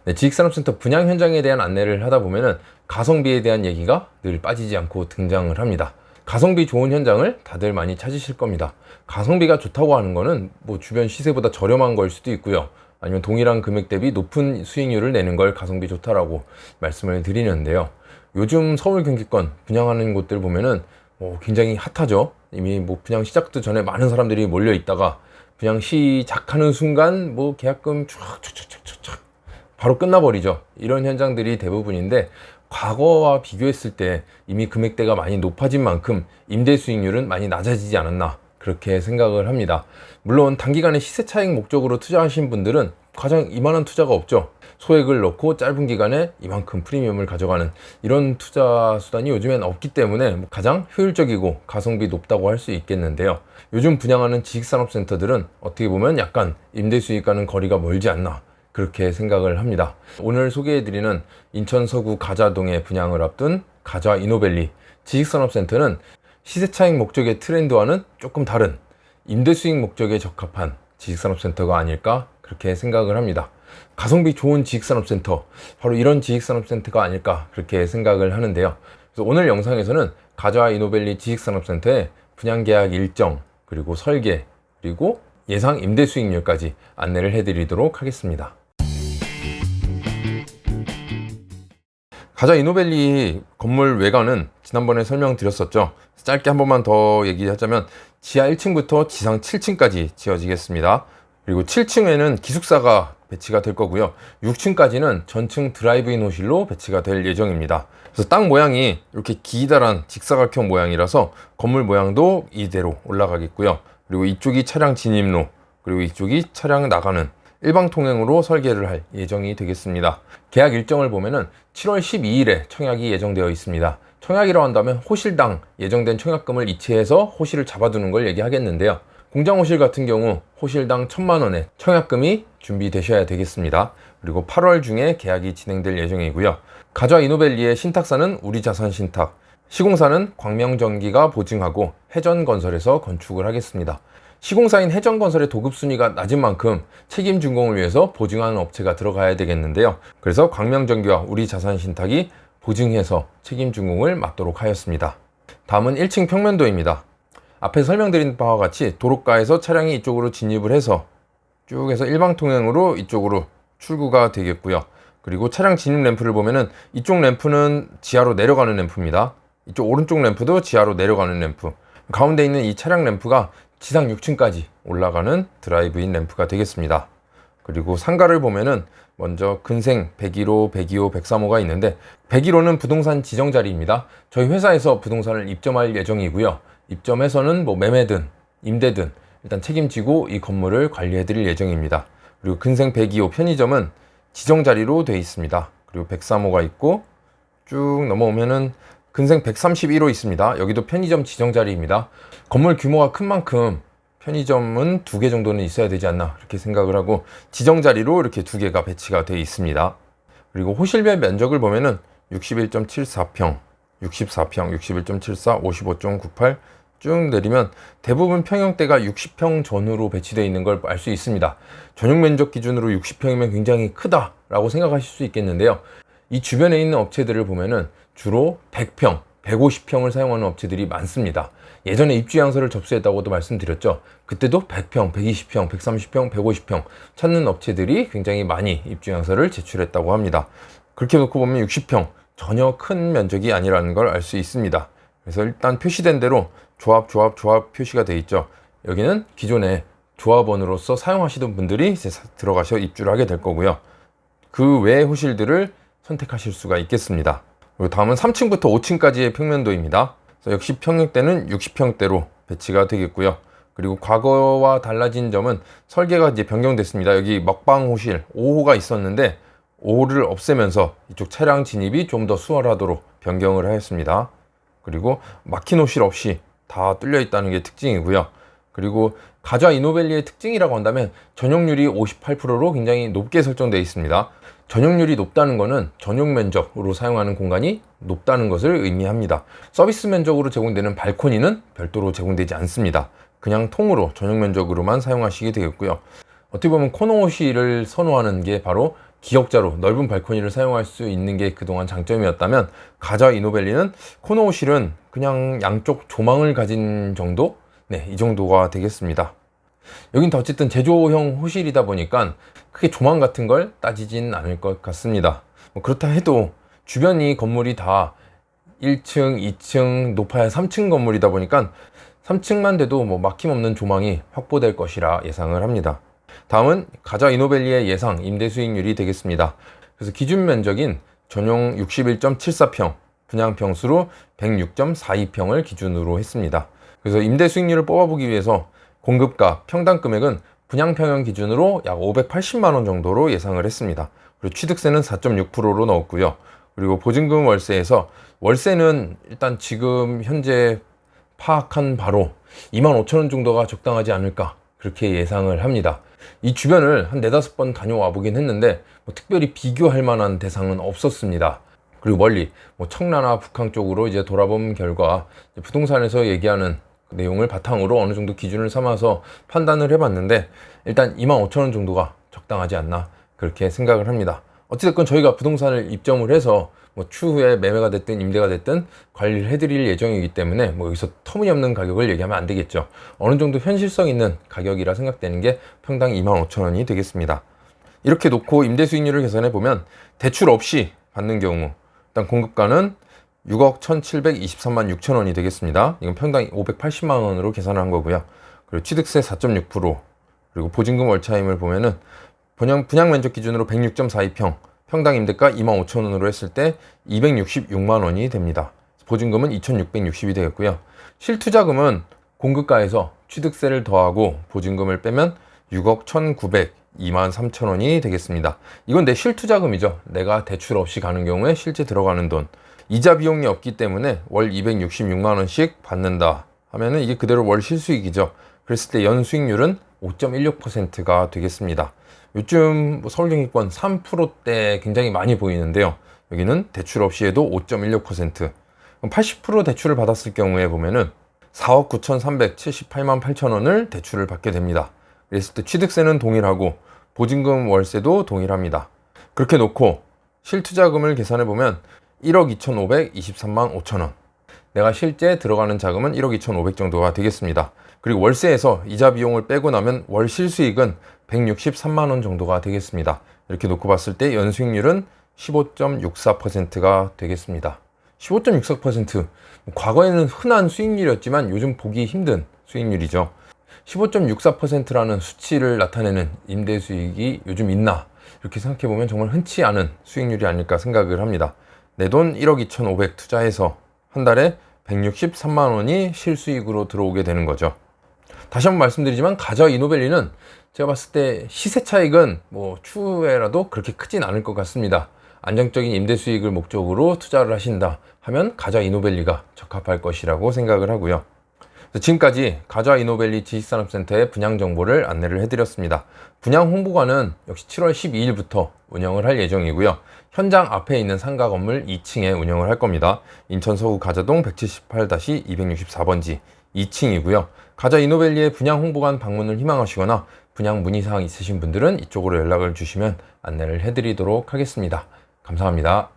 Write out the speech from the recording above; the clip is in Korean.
네, 지식산업센터 분양 현장에 대한 안내를 하다 보면은 가성비에 대한 얘기가 늘 빠지지 않고 등장을 합니다. 가성비 좋은 현장을 다들 많이 찾으실 겁니다. 가성비가 좋다고 하는 거는 뭐 주변 시세보다 저렴한 걸 수도 있고요. 아니면 동일한 금액 대비 높은 수익률을 내는 걸 가성비 좋다라고 말씀을 드리는데요. 요즘 서울 경기권 분양하는 곳들 보면은 굉장히 핫하죠. 이미 뭐 분양 시작도 전에 많은 사람들이 몰려 있다가 분양 시작하는 순간 뭐 계약금 촥촥촥촥 바로 끝나버리죠. 이런 현장들이 대부분인데, 과거와 비교했을 때 이미 금액대가 많이 높아진 만큼 임대 수익률은 많이 낮아지지 않았나, 그렇게 생각을 합니다. 물론 단기간에 시세 차익 목적으로 투자하신 분들은 가장 이만한 투자가 없죠. 소액을 넣고 짧은 기간에 이만큼 프리미엄을 가져가는 이런 투자 수단이 요즘엔 없기 때문에 가장 효율적이고 가성비 높다고 할 수 있겠는데요. 요즘 분양하는 지식산업센터들은 어떻게 보면 약간 임대 수익과는 거리가 멀지 않나, 그렇게 생각을 합니다. 오늘 소개해드리는 인천 서구 가자동에 분양을 앞둔 가자 이노밸리 지식산업센터는 시세 차익 목적의 트렌드와는 조금 다른 임대 수익 목적에 적합한 지식산업센터가 아닐까, 그렇게 생각을 합니다. 가성비 좋은 지식산업센터, 바로 이런 지식산업센터가 아닐까, 그렇게 생각을 하는데요. 그래서 오늘 영상에서는 가자 이노밸리 지식산업센터의 분양계약 일정, 그리고 설계, 그리고 예상 임대 수익률까지 안내를 해드리도록 하겠습니다. 가자 이노밸리 건물 외관은 지난번에 설명드렸었죠. 짧게 한 번만 더 얘기하자면 지하 1층부터 지상 7층까지 지어지겠습니다. 그리고 7층에는 기숙사가 배치가 될 거고요. 6층까지는 전층 드라이브인 호실로 배치가 될 예정입니다. 그래서 땅 모양이 이렇게 기다란 직사각형 모양이라서 건물 모양도 이대로 올라가겠고요. 그리고 이쪽이 차량 진입로, 그리고 이쪽이 차량 나가는 일방통행으로 설계를 할 예정이 되겠습니다. 계약 일정을 보면은 7월 12일에 청약이 예정되어 있습니다. 청약이라고 한다면 호실당 예정된 청약금을 이체해서 호실을 잡아두는 걸 얘기하겠는데요. 공장호실 같은 경우 호실당 1,000만 원의 청약금이 준비되셔야 되겠습니다. 그리고 8월 중에 계약이 진행될 예정이고요. 가자 이노밸리의 신탁사는 우리자산신탁, 시공사는 광명전기가 보증하고 해전건설에서 건축을 하겠습니다. 시공사인 해전건설의 도급순위가 낮은 만큼 책임 준공을 위해서 보증하는 업체가 들어가야 되겠는데요. 그래서 광명전기와 우리자산신탁이 보증해서 책임 준공을 맡도록 하였습니다. 다음은 1층 평면도입니다. 앞에 설명드린 바와 같이 도로가에서 차량이 이쪽으로 진입을 해서 쭉 해서 일방통행으로 이쪽으로 출구가 되겠고요. 그리고 차량 진입 램프를 보면은 이쪽 램프는 지하로 내려가는 램프입니다. 이쪽 오른쪽 램프도 지하로 내려가는 램프, 가운데 있는 이 차량 램프가 지상 6층까지 올라가는 드라이브인 램프가 되겠습니다. 그리고 상가를 보면은 먼저 근생 101호, 102호, 103호가 있는데 101호는 부동산 지정 자리입니다. 저희 회사에서 부동산을 입점할 예정이고요. 입점해서는 뭐 매매든 임대든 일단 책임지고 이 건물을 관리해 드릴 예정입니다. 그리고 근생 102호 편의점은 지정 자리로 되어 있습니다. 그리고 103호가 있고 쭉 넘어오면은 근생 131호 있습니다. 여기도 편의점 지정 자리입니다. 건물 규모가 큰 만큼 편의점은 2개 정도는 있어야 되지 않나, 그렇게 생각을 하고 지정 자리로 이렇게 2개가 배치가 되어 있습니다. 그리고 호실별 면적을 보면은 61.74평, 64평, 61.74, 55.98 쭉 내리면 대부분 평형대가 60평 전후로 배치되어 있는 걸 알 수 있습니다. 전용 면적 기준으로 60평이면 굉장히 크다라고 생각하실 수 있겠는데요. 이 주변에 있는 업체들을 보면은 주로 100평, 150평을 사용하는 업체들이 많습니다. 예전에 입주양서를 접수했다고도 말씀드렸죠. 그때도 100평, 120평, 130평, 150평 찾는 업체들이 굉장히 많이 입주양서를 제출했다고 합니다. 그렇게 놓고 보면 60평, 전혀 큰 면적이 아니라는 걸 알 수 있습니다. 그래서 일단 표시된 대로 조합 표시가 되어 있죠. 여기는 기존에 조합원으로서 사용하시던 분들이 이제 들어가셔 입주를 하게 될 거고요. 그 외의 호실들을 선택하실 수가 있겠습니다. 그리고 다음은 3층부터 5층까지의 평면도입니다. 역시 평형대는 60평대로 배치가 되겠고요. 그리고 과거와 달라진 점은 설계가 이제 변경됐습니다. 여기 먹방 호실 5호가 있었는데 5호를 없애면서 이쪽 차량 진입이 좀 더 수월하도록 변경을 하였습니다. 그리고 막힌 호실 없이 다 뚫려 있다는 게 특징이고요. 그리고 가자 이노밸리의 특징이라고 한다면 전용률이 58%로 굉장히 높게 설정되어 있습니다. 전용률이 높다는 것은 전용 면적으로 사용하는 공간이 높다는 것을 의미합니다. 서비스 면적으로 제공되는 발코니는 별도로 제공되지 않습니다. 그냥 통으로 전용 면적으로만 사용하시게 되겠고요. 어떻게 보면 코너 호실을 선호하는 게 바로 기역자로 넓은 발코니를 사용할 수 있는 게 그동안 장점이었다면, 가자 이노벨리는 코너호실은 그냥 양쪽 조망을 가진 정도? 네, 이 정도가 되겠습니다. 여긴 다 어쨌든 제조형 호실이다 보니까 크게 조망 같은 걸 따지진 않을 것 같습니다. 그렇다 해도 주변이 건물이 다 1층, 2층, 높아야 3층 건물이다 보니까 3층만 돼도 막힘없는 조망이 확보될 것이라 예상을 합니다. 다음은 가자 이노벨리의 예상 임대 수익률이 되겠습니다. 그래서 기준 면적인 전용 61.74평, 분양 평수로 106.42평을 기준으로 했습니다. 그래서 임대 수익률을 뽑아보기 위해서 공급가, 평당 금액은 분양평형 기준으로 약 580만 원 정도로 예상을 했습니다. 그리고 취득세는 4.6%로 넣었고요. 그리고 보증금 월세에서, 월세는 일단 지금 현재 파악한 바로 25,000원 정도가 적당하지 않을까, 그렇게 예상을 합니다. 이 주변을 한 4-5번 다녀와 보긴 했는데 특별히 비교할 만한 대상은 없었습니다. 그리고 멀리 청라나 북항 쪽으로 이제 돌아본 결과 부동산에서 얘기하는 내용을 바탕으로 어느 정도 기준을 삼아서 판단을 해봤는데, 일단 25,000원 정도가 적당하지 않나, 그렇게 생각을 합니다. 어찌됐건 저희가 부동산을 입점을 해서 추후에 매매가 됐든 임대가 됐든 관리를 해드릴 예정이기 때문에 여기서 터무니없는 가격을 얘기하면 안 되겠죠. 어느 정도 현실성 있는 가격이라 생각되는 게 평당 25,000원이 되겠습니다. 이렇게 놓고 임대 수익률을 계산해 보면 대출 없이 받는 경우 일단 공급가는 6억 1,723만 6천 원이 되겠습니다. 이건 평당 580만 원으로 계산을 한 거고요. 그리고 취득세 4.6%, 그리고 보증금 월차임을 보면은 분양 면적 기준으로 106.42평, 평당 임대가 25,000원으로 했을 때 266만 원이 됩니다. 보증금은 2,660이 되겠고요. 실투자금은 공급가에서 취득세를 더하고 보증금을 빼면 6억 1,902만 3천 원이 되겠습니다. 이건 내 실투자금이죠. 내가 대출 없이 가는 경우에 실제 들어가는 돈. 이자 비용이 없기 때문에 월 266만 원씩 받는다 하면은 이게 그대로 월 실수익이죠. 그랬을 때 연 수익률은 5.16%가 되겠습니다. 요즘 서울경기권 3%대 굉장히 많이 보이는데요. 여기는 대출 없이 해도 5.16%. 80% 대출을 받았을 경우에 보면은 4억 9,378만 8천 원을 대출을 받게 됩니다. 그랬을 때 취득세는 동일하고 보증금 월세도 동일합니다. 그렇게 놓고 실투자금을 계산해 보면 1억 2,523만 5천 원. 내가 실제 들어가는 자금은 1억 2,500 정도가 되겠습니다. 그리고 월세에서 이자 비용을 빼고 나면 월 실수익은 163만 원 정도가 되겠습니다. 이렇게 놓고 봤을 때 연수익률은 15.64%가 되겠습니다. 15.64%, 과거에는 흔한 수익률이었지만 요즘 보기 힘든 수익률이죠. 15.64%라는 수치를 나타내는 임대 수익이 요즘 있나, 이렇게 생각해보면 정말 흔치 않은 수익률이 아닐까 생각을 합니다. 내 돈 1억 2,500 투자해서 한 달에 163만 원이 실수익으로 들어오게 되는 거죠. 다시 한번 말씀드리지만 가자 이노벨리는 제가 봤을 때 시세 차익은 추후에라도 그렇게 크진 않을 것 같습니다. 안정적인 임대 수익을 목적으로 투자를 하신다 하면 가자 이노벨리가 적합할 것이라고 생각을 하고요. 지금까지 가자 이노벨리 지식산업센터의 분양 정보를 안내를 해드렸습니다. 분양 홍보관은 역시 7월 12일부터 운영을 할 예정이고요. 현장 앞에 있는 상가 건물 2층에 운영을 할 겁니다. 인천 서구 가자동 178-264번지 2층이고요. 가자 이노벨리의 분양 홍보관 방문을 희망하시거나 분양 문의사항 있으신 분들은 이쪽으로 연락을 주시면 안내를 해드리도록 하겠습니다. 감사합니다.